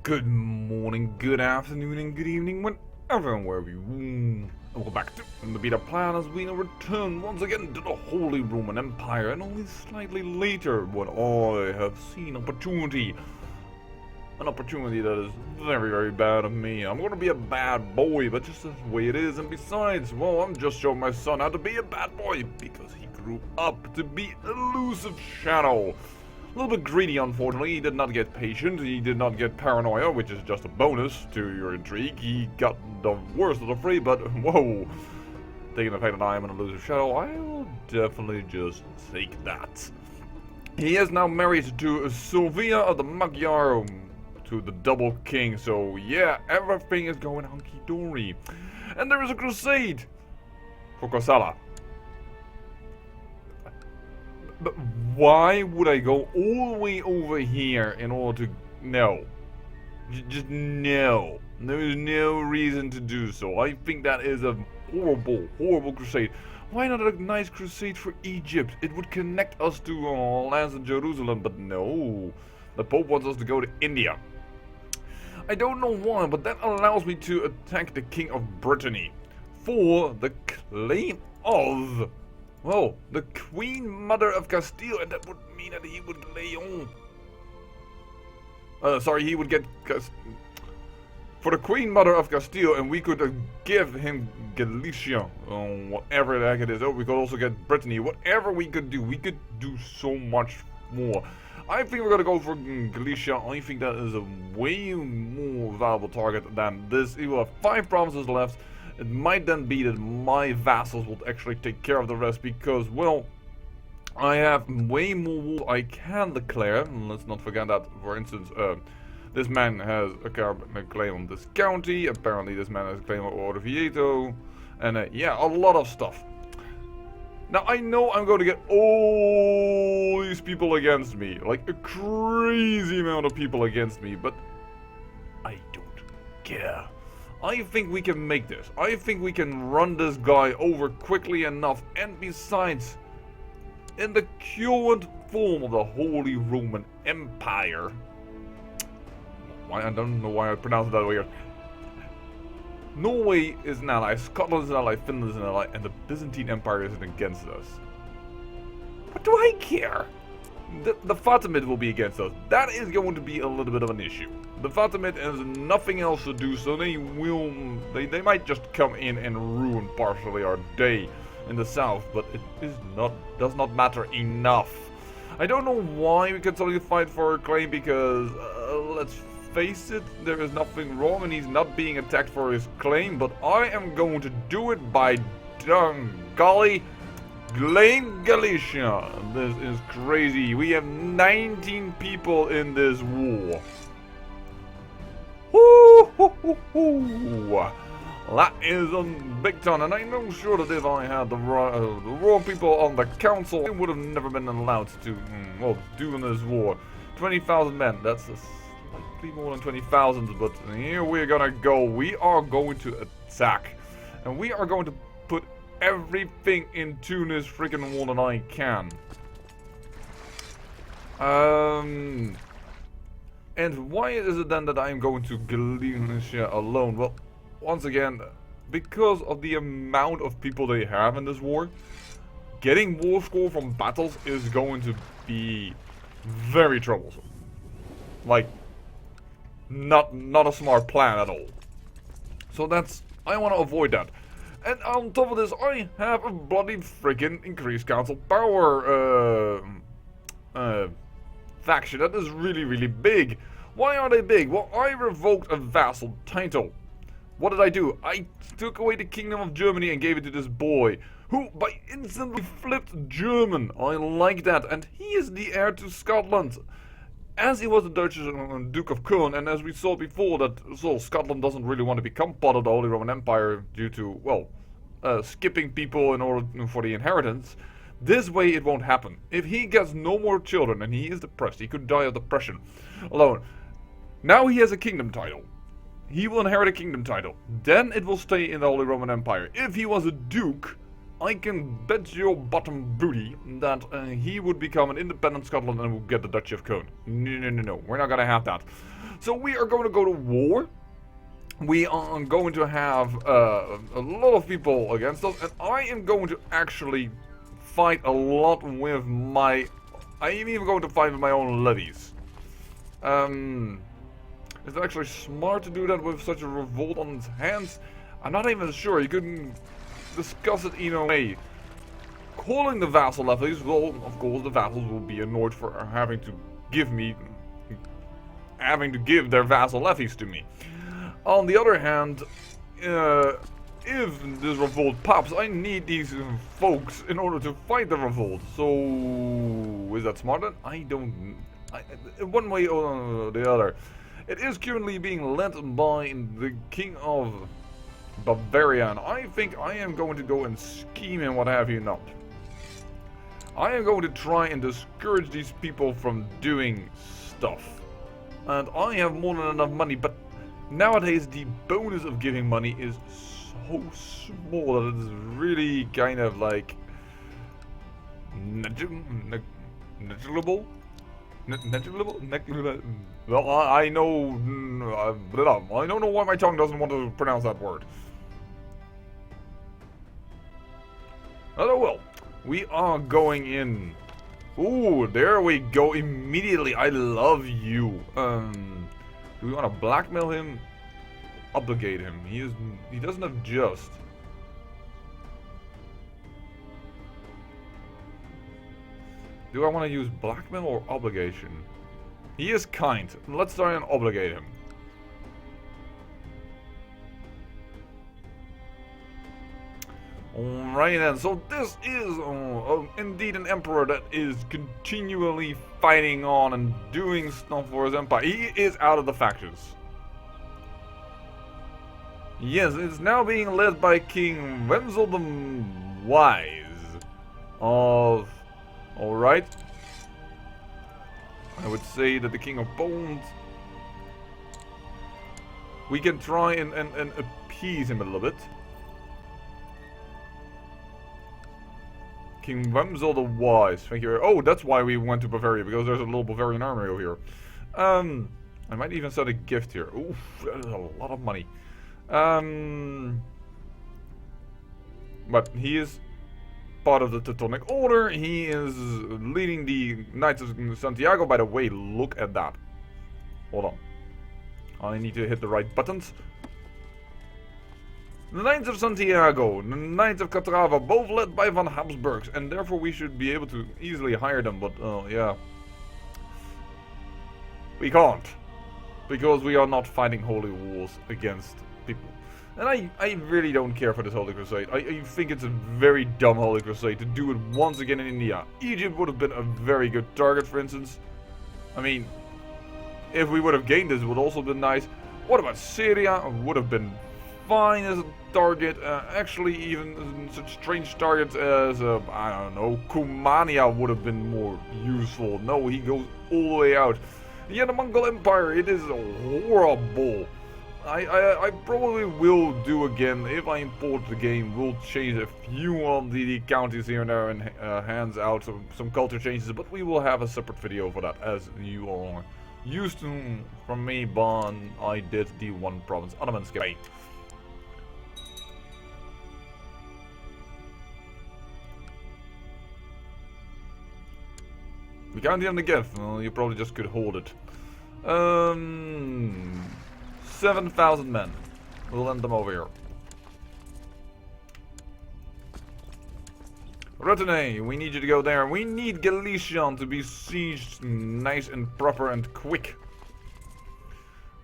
Good morning, good afternoon, and good evening, whenever and wherever you welcome back to the Beta Plan as we return once again to the Holy Roman Empire, and only slightly later what I have seen opportunity. An opportunity that is very, very bad of me. I'm gonna be a bad boy, but just the way it is, and besides, well, I'm just showing my son how to be a bad boy, because he grew up to be elusive Shadow. A little bit greedy, unfortunately. He did not get patient, he did not get paranoia, which is just a bonus to your intrigue. He got the worst of the three, but whoa. Taking the fact that I am an elusive Shadow, I will definitely just take that. He is now married to Sylvia of the Magyar, to the double king, so yeah, everything is going hunky-dory. And there is a crusade for Kosala. But why would I go all the way over here in order to... No. Just no. There is no reason to do so. I think that is a horrible, horrible crusade. Why not a nice crusade for Egypt? It would connect us to lands in Jerusalem, but no. The Pope wants us to go to India. I don't know why, but that allows me to attack the King of Brittany for the claim of... well, the Queen Mother of Castile, and that would mean that he would Leon. He would get for the Queen Mother of Castile, and we could give him Galicia, whatever the heck it is. Oh, we could also get Brittany. Whatever we could do so much more. I think we're gonna go for Galicia. I think that is a way more valuable target than this. He will have 5 provinces left. It might then be that my vassals will actually take care of the rest because, well, I have way more war I can declare. And let's not forget that, for instance, this man has a claim on this county. Apparently this man has a claim on Orvieto. And yeah, a lot of stuff. Now, I know I'm going to get all these people against me. Like, a crazy amount of people against me. But I don't care. I think we can make this. I think we can run this guy over quickly enough. And besides, in the current form of the Holy Roman Empire... I don't know why I pronounced it that way. Norway is an ally, Scotland is an ally, Finland is an ally, and the Byzantine Empire isn't against us. What do I care? The Fatimid will be against us. That is going to be a little bit of an issue. The Fatimid has nothing else to do, so they might just come in and ruin partially our day in the south, but it does not matter enough. I don't know why we can suddenly fight for our claim, because let's face it, there is nothing wrong and he's not being attacked for his claim, but I am going to do it by golly, claim Galicia. This is crazy. We have 19 people in this war. That is a big ton, and I know sure that if I had the wrong people on the council, they would have never been allowed to, well, do in this war. 20,000 men, that's slightly more than 20,000, but here we're gonna go. We are going to attack, and we are going to put everything into this freaking wall that I can. And why is it then that I am going to Galicia alone? Well, once again, because of the amount of people they have in this war, getting war score from battles is going to be very troublesome. Like, not a smart plan at all. So I want to avoid that. And on top of this, I have a bloody freaking increased council power faction that is really, really big. Why are they big? Well, I revoked a vassal title. What did I do? I took away the kingdom of Germany and gave it to this boy, who by instantly flipped German. I like that, and he is the heir to Scotland. As he was the Dutch Duke of Köln, and as we saw before that Scotland doesn't really want to become part of the Holy Roman Empire due to, well, skipping people in order for the inheritance, this way it won't happen. If he gets no more children and he is depressed, he could die of depression alone. Now he has a kingdom title. He will inherit a kingdom title. Then it will stay in the Holy Roman Empire. If he was a duke, I can bet your bottom booty that he would become an independent Scotland and would get the Duchy of Cone. No. We're not gonna have that. So we are going to go to war. We are going to have a lot of people against us, and I am going to actually fight a lot with my... I am even going to fight with my own levies. Is it actually smart to do that with such a revolt on its hands? I'm not even sure. You couldn't discuss it either way. Calling the vassal levies, well, of course, the vassals will be annoyed for having to give their vassal levies to me. On the other hand, if this revolt pops, I need these folks in order to fight the revolt. So, is that smart? I don't... one way or the other. It is currently being led by the King of Bavaria, and I think I am going to go and scheme and what have you not. I am going to try and discourage these people from doing stuff. And I have more than enough money, but nowadays the bonus of giving money is so small that it is really kind of like negligible. Well, I know. I don't know why my tongue doesn't want to pronounce that word. Oh well, we are going in. Ooh, there we go. Immediately, I love you. Do we want to blackmail him? Obligate him. He doesn't have just. Do I want to use blackmail or obligation? He is kind. Let's try and obligate him. Alright then, so this is indeed an emperor that is continually fighting on and doing stuff for his empire. He is out of the factions. Yes, it's now being led by King Wenzel the Wise of... Alright. I would say that the King of Poland... We can try and appease him a little bit. King Wenzel the Wise. Thank you. Oh, that's why we went to Bavaria, because there's a little Bavarian army over here. I might even send a gift here. Oof, that is a lot of money. But he is part of the Teutonic Order. He is leading the Knights of Santiago. By the way, look at that. Hold on. I need to hit the right buttons. The Knights of Santiago, the Knights of Catrava, both led by Van Habsburgs, and therefore we should be able to easily hire them, but yeah. We can't. Because we are not fighting holy wars against people. And I really don't care for this Holy Crusade. I think it's a very dumb Holy Crusade to do it once again in India. Egypt would have been a very good target, for instance. I mean, if we would have gained this, it would also have been nice. What about Syria? It would have been fine as a target. Actually, even such strange targets as, I don't know, Kumania would have been more useful. No, he goes all the way out. Yeah, the Mongol Empire, it is horrible. I probably will do again, if I import the game, we'll change a few of the counties here and there and hands out some culture changes, but we will have a separate video for that, as you are used to from me, but I did the one province Ottoman skip. We can't even give. Well, you probably just could hold it. 7,000 men. We'll lend them over here. Retinue, we need you to go there. We need Galician to be sieged nice and proper and quick.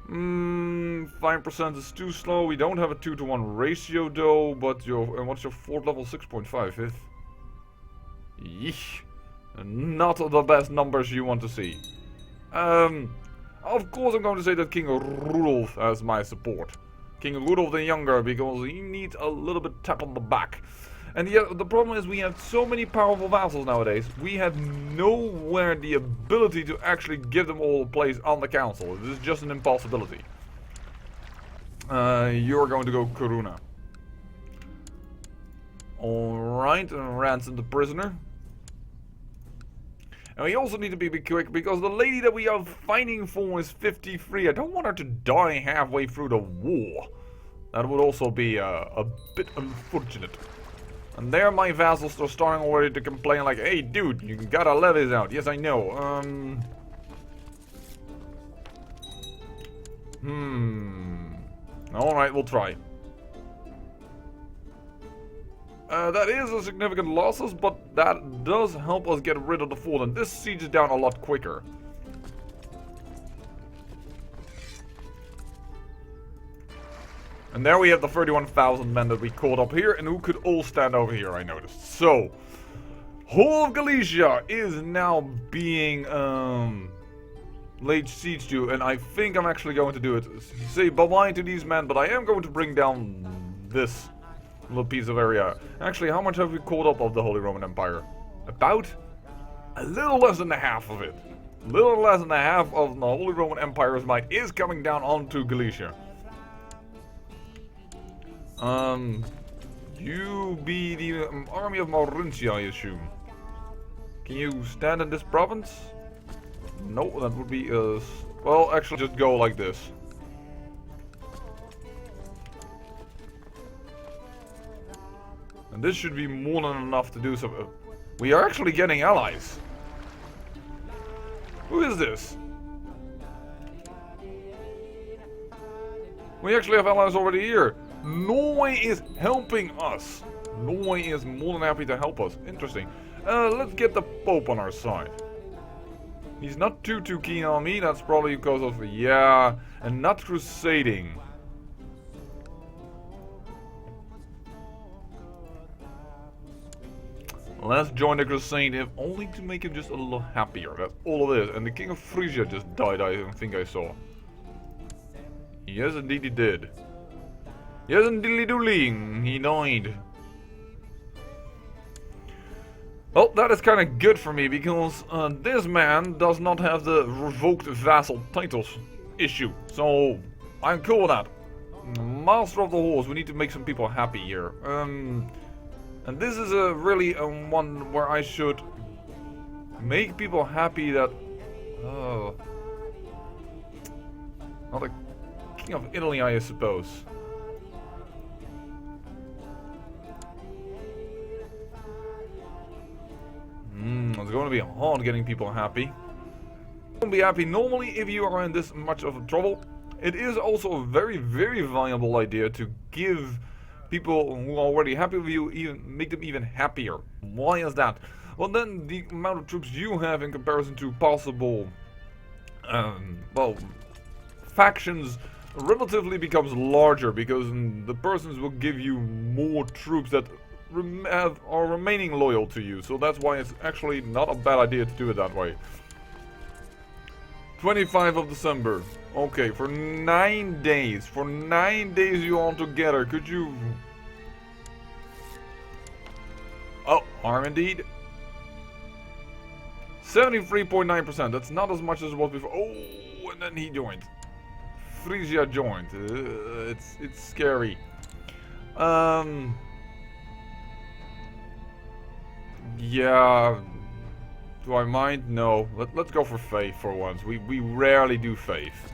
5% is too slow. We don't have a 2-to-1 ratio though, but what's your fort level? 6.5? Yeesh. Not the best numbers you want to see. Of course I'm going to say that King Rudolf has my support. King Rudolf the Younger, because he needs a little bit tap on the back. And the problem is we have so many powerful vassals nowadays, we have nowhere the ability to actually give them all a place on the council. It is just an impossibility. You're going to go Coruna. Alright, ransom the prisoner. And we also need to be quick because the lady that we are fighting for is 53. I don't want her to die halfway through the war. That would also be a bit unfortunate. And there my vassals are starting already to complain like, hey dude, you gotta let this out. Yes, I know. Alright, we'll try. That is a significant losses, but that does help us get rid of the fort, and this sieges down a lot quicker. And there we have the 31,000 men that we caught up here, and who could all stand over here, I noticed. So, whole of Galicia is now being laid siege to, and I think I'm actually going to do it. Say bye-bye to these men, but I am going to bring down this little piece of area. Actually, how much have we caught up of the Holy Roman Empire? About a little less than half of it. A little less than half of the Holy Roman Empire's might is coming down onto Galicia. You be the army of Mauritia, I assume. Can you stand in this province? No, that would be well, actually, just go like this. And this should be more than enough to do so. We are actually getting allies. Who is this? We actually have allies already here. Norway is helping us. Norway is more than happy to help us. Interesting. Let's get the Pope on our side. He's not too keen on me. That's probably because of, yeah, and not crusading. Let's join the crusade, if only to make him just a little happier. That's all it is. And the King of Frisia just died, I think I saw. Yes, indeed he did. Yes, indeed he died. Well, that is kind of good for me, because this man does not have the revoked vassal titles issue. So, I'm cool with that. Master of the Horse, we need to make some people happy here. And this is a really one where I should make people happy that... not the King of Italy, I suppose. It's going to be hard getting people happy. Won't be happy normally if you are in this much of trouble. It is also a very viable idea to give people who are already happy with you, even make them even happier. Why is that? Well, then the amount of troops you have in comparison to possible, well, factions relatively becomes larger, because the persons will give you more troops that are remaining loyal to you. So that's why it's actually not a bad idea to do it that way. 25th of December. Okay, for 9 days. For 9 days you all together. Could you... Oh, arm indeed. 73.9%. That's not as much as it was before. Oh, and then he joined. Frisia joined. It's scary. Yeah. Do I mind? No. Let's go for faith for once. We rarely do faith.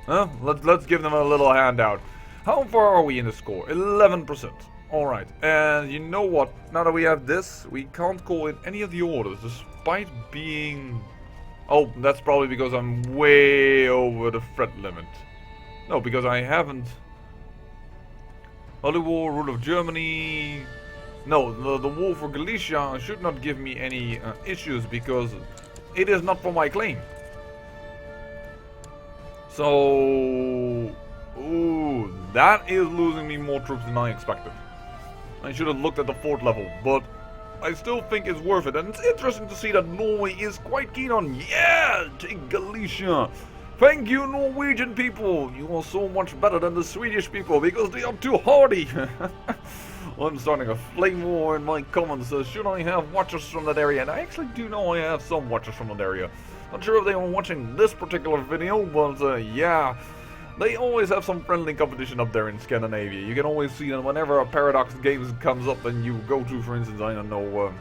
Huh? Let's give them a little handout. How far are we in the score? 11%. Alright. And you know what? Now that we have this, we can't call in any of the orders, despite being... Oh, that's probably because I'm way over the threat limit. No, because I haven't... Holy War, rule of Germany... No, the war for Galicia should not give me any issues, because it is not for my claim. So... Ooh, that is losing me more troops than I expected. I should have looked at the fort level, but I still think it's worth it. And it's interesting to see that Norway is quite keen on, yeah, take Galicia. Thank you, Norwegian people. You are so much better than the Swedish people, because they are too hardy. I'm starting a flame war in my comments. Should I have watchers from that area? And I actually do know I have some watchers from that area. Not sure if they are watching this particular video, but yeah. They always have some friendly competition up there in Scandinavia. You can always see them whenever a Paradox Games comes up and you go to, for instance, I don't know,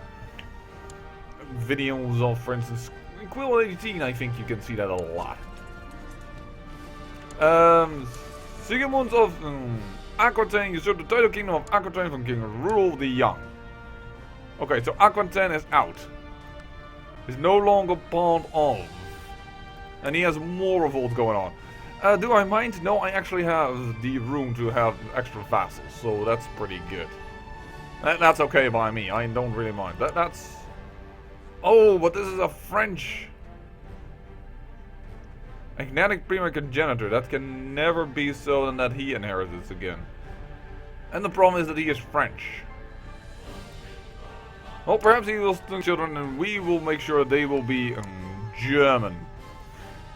videos of, for instance, Quill 18, I think you can see that a lot. Sigmund of Aquitaine usurped the title kingdom of Aquitaine from King Rudolf the Young. Okay, so Aquitaine is out. He's no longer part of. And he has more revolt going on. Do I mind? No, I actually have the room to have extra vassals, so that's pretty good. That's okay by me, I don't really mind. That's... Oh, but this is a French... Agnatic Prima Congenitor. That can never be so than that he inherits it again. And the problem is that he is French. Well, perhaps he will still children and we will make sure they will be German.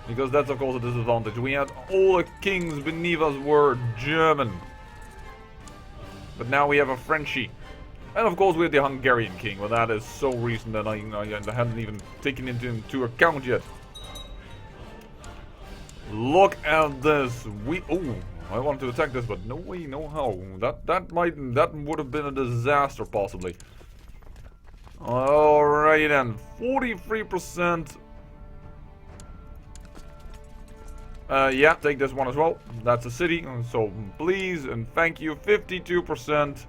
Because that's of course a disadvantage. We had all the kings beneath us were German. But now we have a Frenchie. And of course we have the Hungarian king. Well, that is so recent that I hadn't even taken it into account yet. Look at this. Oh, I wanted to attack this, but no way, no how. That would have been a disaster possibly. Alright then, 43%. Yeah, take this one as well. That's a city, so please and thank you. 52%.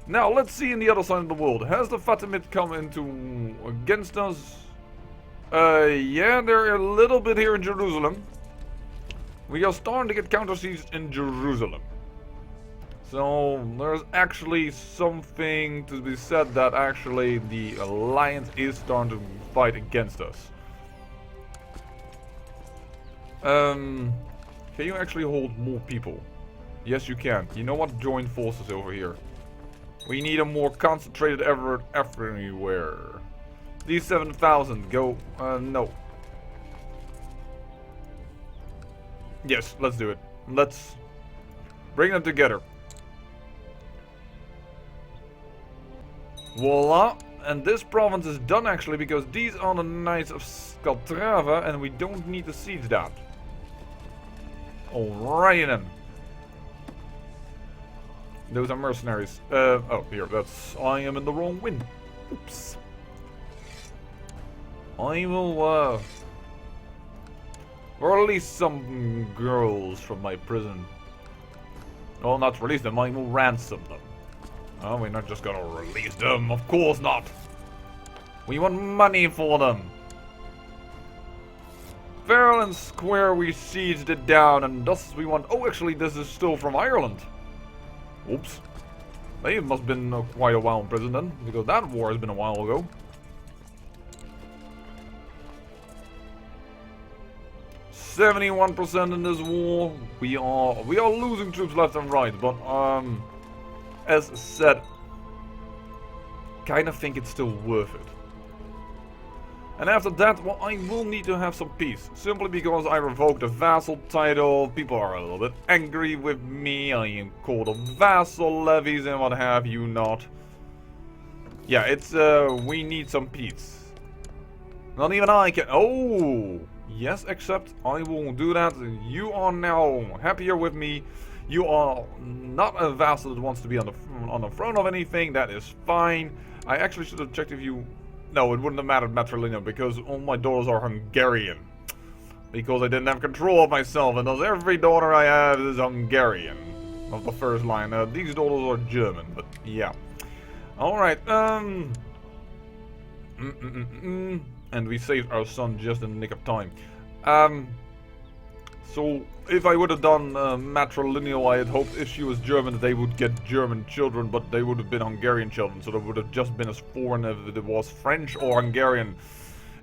Now let's see in the other side of the world. Has the Fatimid come into against us? Yeah, they're a little bit here in Jerusalem. We are starting to get counter siege in Jerusalem. So there's actually something to be said that actually the alliance is starting to fight against us. Can you actually hold more people? Yes, you can. You know what? Join forces over here. We need a more concentrated effort everywhere. These 7,000 go. No. Yes, let's do it. Let's bring them together. Voila. And this province is done actually because these are the Knights of Skaltrava and we don't need to siege that. Alright then. Those are mercenaries. Oh, here, that's... I am in the wrong wind. Oops. I will, release some girls from my prison. Well, not release them, I will ransom them. Oh, we're not just gonna release them, of course not. We want money for them. Fair and square, we sieged it down, and thus we want... Oh, actually, this is still from Ireland. Oops. They must have been quite a while in prison then, because that war has been a while ago. %71 in this war. We are losing troops left and right, but as said, kind of think it's still worth it. And after that, well, I will need to have some peace. Simply because I revoked the vassal title. People are a little bit angry with me. I am called a vassal levies and what have you not. Yeah, it's, we need some peace. Not even I can... Oh! Yes, except I will do that. You are now happier with me. You are not a vassal that wants to be on the throne of anything. That is fine. I actually should have checked if you... No, it wouldn't have mattered matrilineal because all my daughters are Hungarian. Because I didn't have control of myself, and thus every daughter I have is Hungarian. Of the first line. These daughters are German, but yeah. Alright, and we saved our son just in the nick of time. So, if I would have done matrilineal, I had hoped if she was German that they would get German children, but they would have been Hungarian children, so they would have just been as foreign as it was French or Hungarian.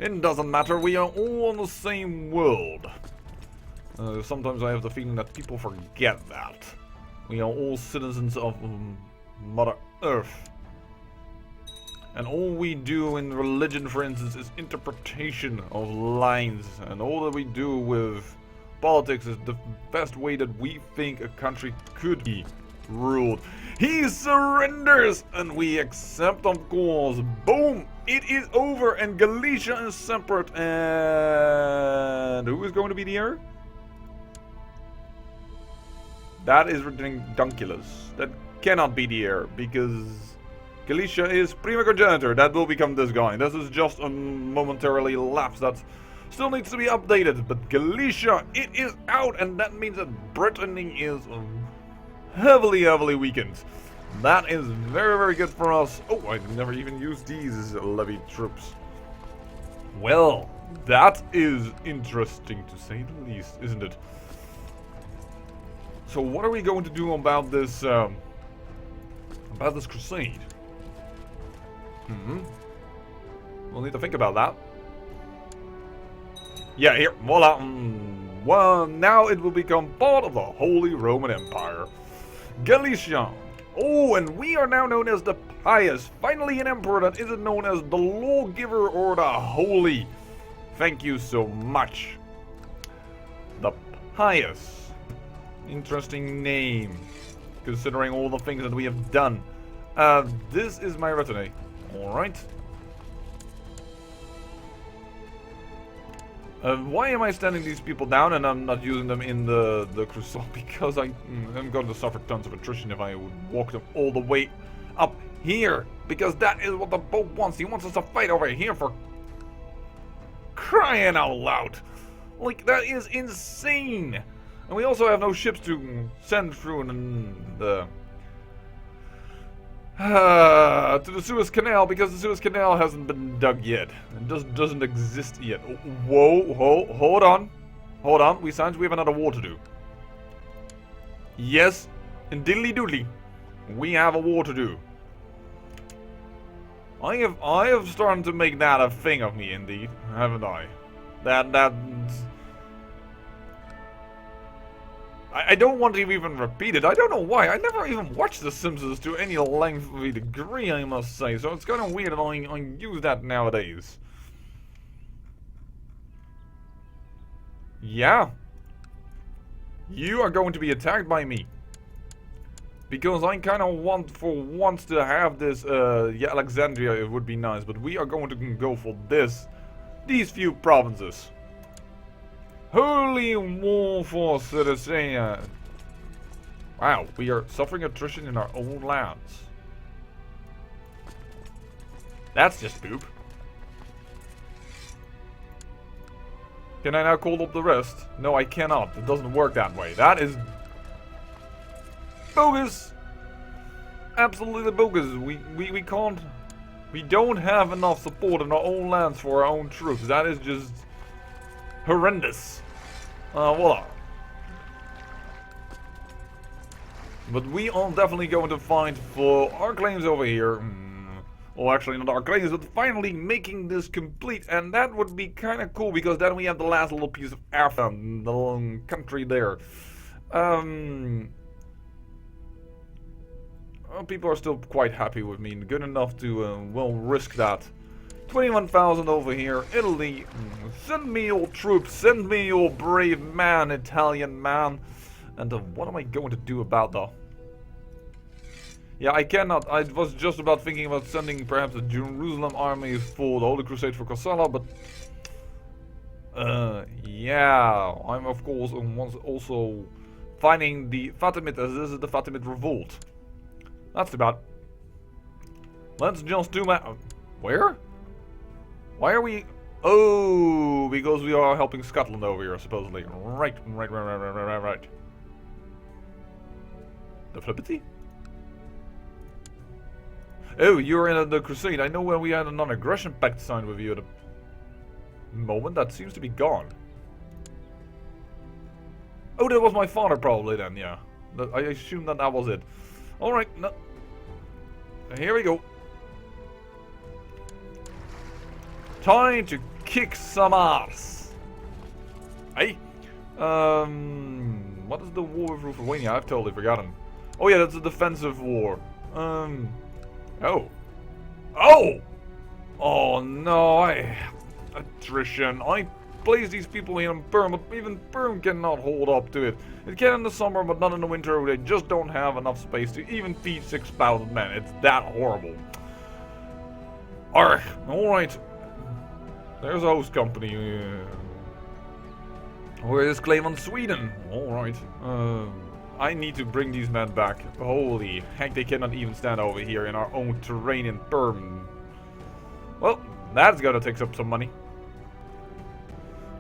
It doesn't matter, we are all in the same world. Sometimes I have the feeling that people forget that. We are all citizens of Mother Earth. And all we do in religion, for instance, is interpretation of lines. And all that we do with politics is the best way that we think a country could be ruled. He surrenders! And we accept, of course. Boom! It is over and Galicia is separate. And who is going to be the heir? That is ridiculous. That cannot be the heir, because Galicia is primogenitor. That will become this guy. This is just a momentarily lapse that still needs to be updated. But Galicia, it is out, and that means that Brittany is heavily weakened. That is very good for us. Oh, I never even used these levy troops. Well, that is interesting to say the least, isn't it? So what are we going to do about this crusade? We'll need to think about that. Yeah, here, voila. Well, now it will become part of the Holy Roman Empire. Galicia. Oh, and we are now known as the Pious. Finally an emperor that isn't known as the Lawgiver or the Holy. Thank you so much. The Pious. Interesting name, considering all the things that we have done. This is my retinue. Alright. Why am I standing these people down and I'm not using them in the crusade? Because I'm going to suffer tons of attrition if I would walk them all the way up here. Because that is what the Pope wants. He wants us to fight over here for crying out loud. Like, that is insane. And we also have no ships to send through to the Suez Canal, because the Suez Canal hasn't been dug yet. It just doesn't exist yet. Whoa, hold on. Hold on, we have another war to do. Yes, in diddly doodly, we have a war to do. I have started to make that a thing of me, indeed, haven't I? I don't want to even repeat it. I don't know why. I never even watched The Simpsons to any lengthy degree, I must say. So it's kind of weird that I use that nowadays. Yeah. You are going to be attacked by me. Because I kind of want for once to have this, yeah, Alexandria, it would be nice. But we are going to go for these few provinces. Holy war for Citizen. Wow, we are suffering attrition in our own lands. That's just poop. Can I now call up the rest? No, I cannot. It doesn't work that way. That is bogus. Absolutely bogus. We can't. We don't have enough support in our own lands for our own troops. That is just horrendous. Voila. But we are definitely going to fight for our claims over here. Well, actually not our claims, but finally making this complete. And that would be kind of cool, because then we have the last little piece of Africa, the little country there. Well, people are still quite happy with me. Good enough to, well, risk that. 21,000 over here. Italy, send me your troops, send me your brave man, Italian man. And what am I going to do about that? Yeah, I cannot. I was just about thinking about sending perhaps the Jerusalem army for the Holy Crusade for Kassala, but yeah, I'm of course also finding the Fatimid, as this is the Fatimid revolt. That's too bad. Let's just do my... Where? Why are we... Oh, because we are helping Scotland over here, supposedly. Right. The flippity? Oh, you're in the crusade. I know when we had a non-aggression pact signed with you at a moment. That seems to be gone. Oh, that was my father probably then, yeah. I assume that was it. Alright, no. Here we go. Time to kick some ass. Hey. What is the war with Lithuania? I've totally forgotten. Oh yeah, that's a defensive war. Oh. Oh no, attrition. I place these people here in Perm, but even Perm cannot hold up to it. It can in the summer, but not in the winter. They just don't have enough space to even feed 6,000 men. It's that horrible. Arrgh. Alright. There's a host company. Where is claim on Sweden? Alright. I need to bring these men back. Holy heck, they cannot even stand over here in our own terrain in Perm. Well, that's gotta take up some money.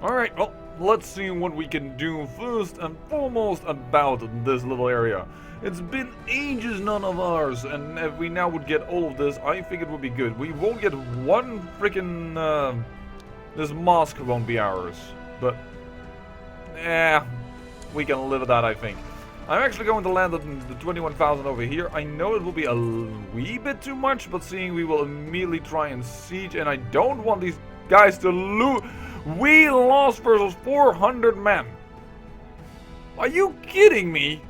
Alright, well, let's see what we can do first and foremost about this little area. It's been ages none of ours, and if we now would get all of this, I think it would be good. We won't get one freaking, this mosque won't be ours, but, we can live with that, I think. I'm actually going to land on the 21,000 over here. I know it will be a wee bit too much, but seeing we will immediately try and siege, and I don't want these guys to lose. We lost versus 400 men. Are you kidding me?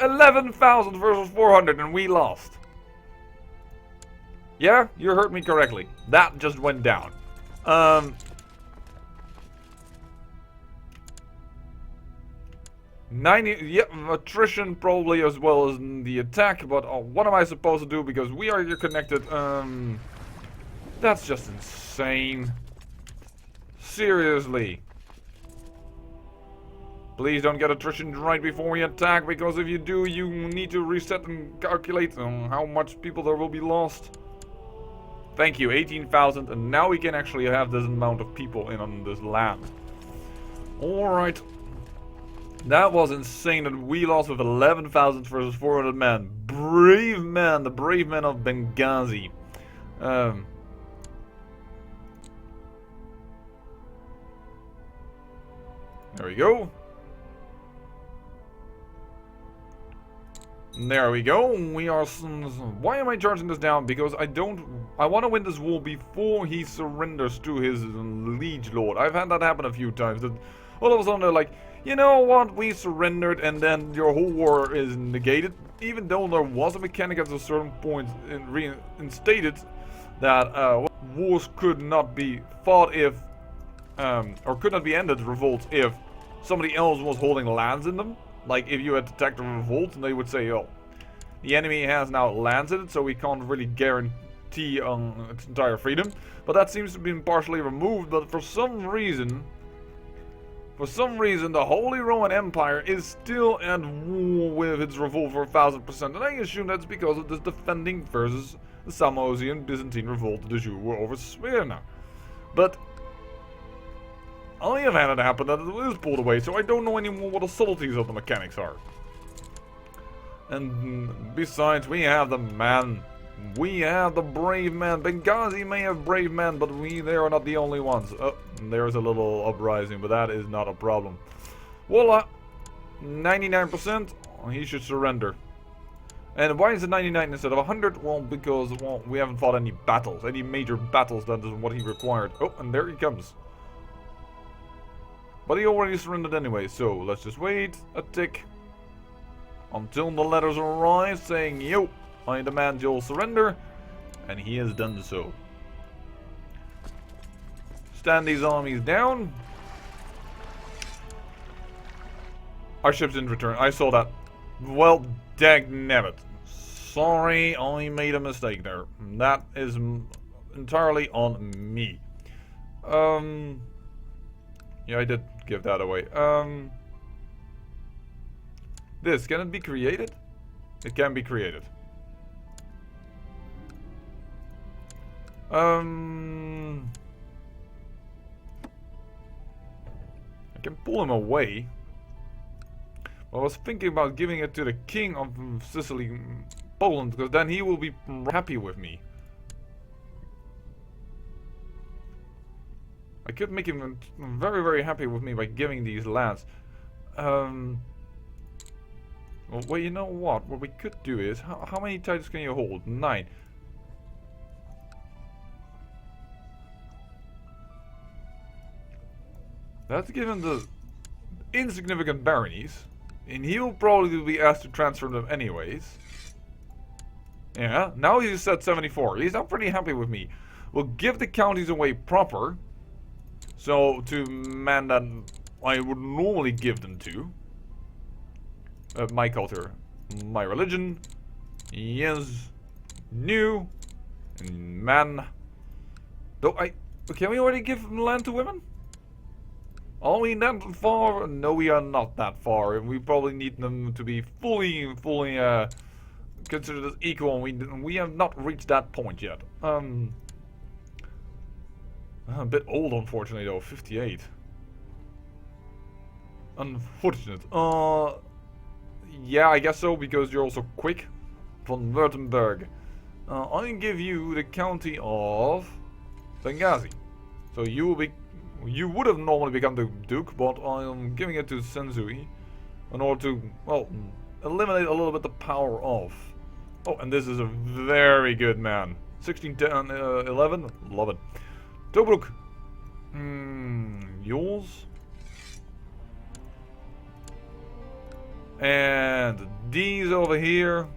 11,000 versus 400 and we lost. Yeah, you heard me correctly. That just went down. 90, yep, attrition probably as well as the attack, but what am I supposed to do because we are here connected? That's just insane. Seriously. Please don't get attrition right before we attack, because if you do, you need to reset and calculate how much people there will be lost. Thank you, 18,000, and now we can actually have this amount of people in on this land. Alright. That was insane that we lost with 11,000 versus 400 men. Brave man, the brave men of Benghazi. There we go. There we go. We are. Why am I charging this down? Because I want to win this war before he surrenders to his liege lord. I've had that happen a few times. That all of a sudden they're like, you know what? We surrendered, and then your whole war is negated. Even though there was a mechanic at a certain point reinstated that wars could not be fought if, or could not be ended revolts if somebody else was holding lands in them. Like if you had attacked a revolt and they would say, oh, the enemy has now lands in it, so we can't really guarantee its entire freedom. But that seems to have been partially removed, but for some reason the Holy Roman Empire is still at war with its revolt for 1,000%. And I assume that's because of this defending versus the Samosian Byzantine revolt de jure over Smyrna. But I have had it happen that it is pulled away, so I don't know anymore what the subtleties of the mechanics are. And besides, we have the man. We have the brave man. Benghazi may have brave men, but they are not the only ones. Oh, there's a little uprising, but that is not a problem. Voila! 99%. He should surrender. And why is it 99 instead of 100? Well, because we haven't fought any battles. Any major battles. That is what he required. Oh, and there he comes. But he already surrendered anyway, so let's just wait a tick until the letters arrive saying, yo, I demand your surrender, and he has done so. Stand these armies down. Our ships didn't return. I saw that. Well, dagnabbit. Sorry, I made a mistake there. That is entirely on me. Yeah, I did give that away. This, can it be created? It can be created. I can pull him away. I was thinking about giving it to the king of Sicily, Poland, because then he will be happy with me. I could make him very, very happy with me by giving these lands. Well, you know what? What we could do is, how many titles can you hold? 9. Let's give him the insignificant baronies, and he will probably be asked to transfer them anyways. Yeah, now he's at 74. He's not pretty happy with me. We'll give the counties away proper. So, to men that I would normally give them to. My culture. My religion. Yes. New. Man. Though can we already give land to women? Are we that far? No, we are not that far, and we probably need them to be fully considered as equal. And we have not reached that point yet. A bit old, unfortunately, though. 58. Unfortunate. Yeah, I guess so, because you're also quick. Von Württemberg. I give you the county of Benghazi. So you will be. You would have normally become the Duke, but I am giving it to Sensui in order to, well, eliminate a little bit the power of. Oh, and this is a very good man. 16, 10, 11. Love it. Tobruk. Yours. And these over here.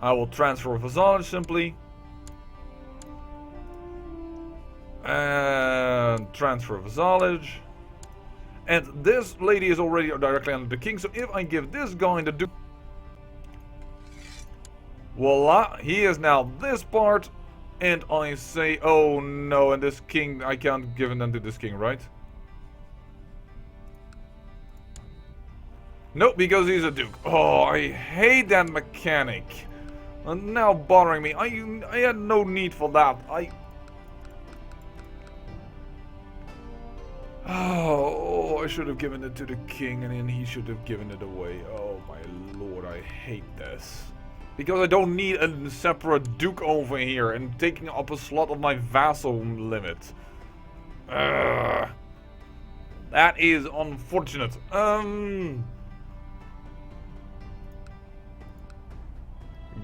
I will transfer vassalage simply. And transfer vassalage. And this lady is already directly under the king, so if I give this guy the duke, voila, he is now this part. And I say, oh no, and this king, I can't give them to this king, right? No, because he's a duke. Oh, I hate that mechanic. And now bothering me. I had no need for that. Oh, I should have given it to the king and then he should have given it away. Oh my lord, I hate this. Because I don't need a separate duke over here and taking up a slot of my vassal limit. That is unfortunate.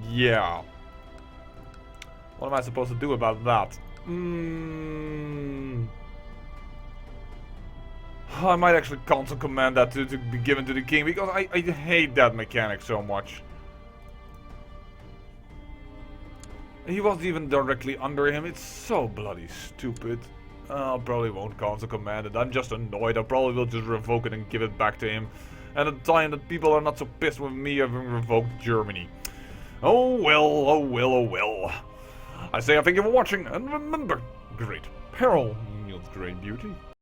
Yeah. What am I supposed to do about that? I might actually console command that to be given to the king, because I hate that mechanic so much. He wasn't even directly under him. It's so bloody stupid. I probably won't console command it. I'm just annoyed. I probably will just revoke it and give it back to him. At a time that people are not so pissed with me having revoked Germany. Oh well, oh well, oh well. I say I thank you for watching, and remember, great peril yields great beauty.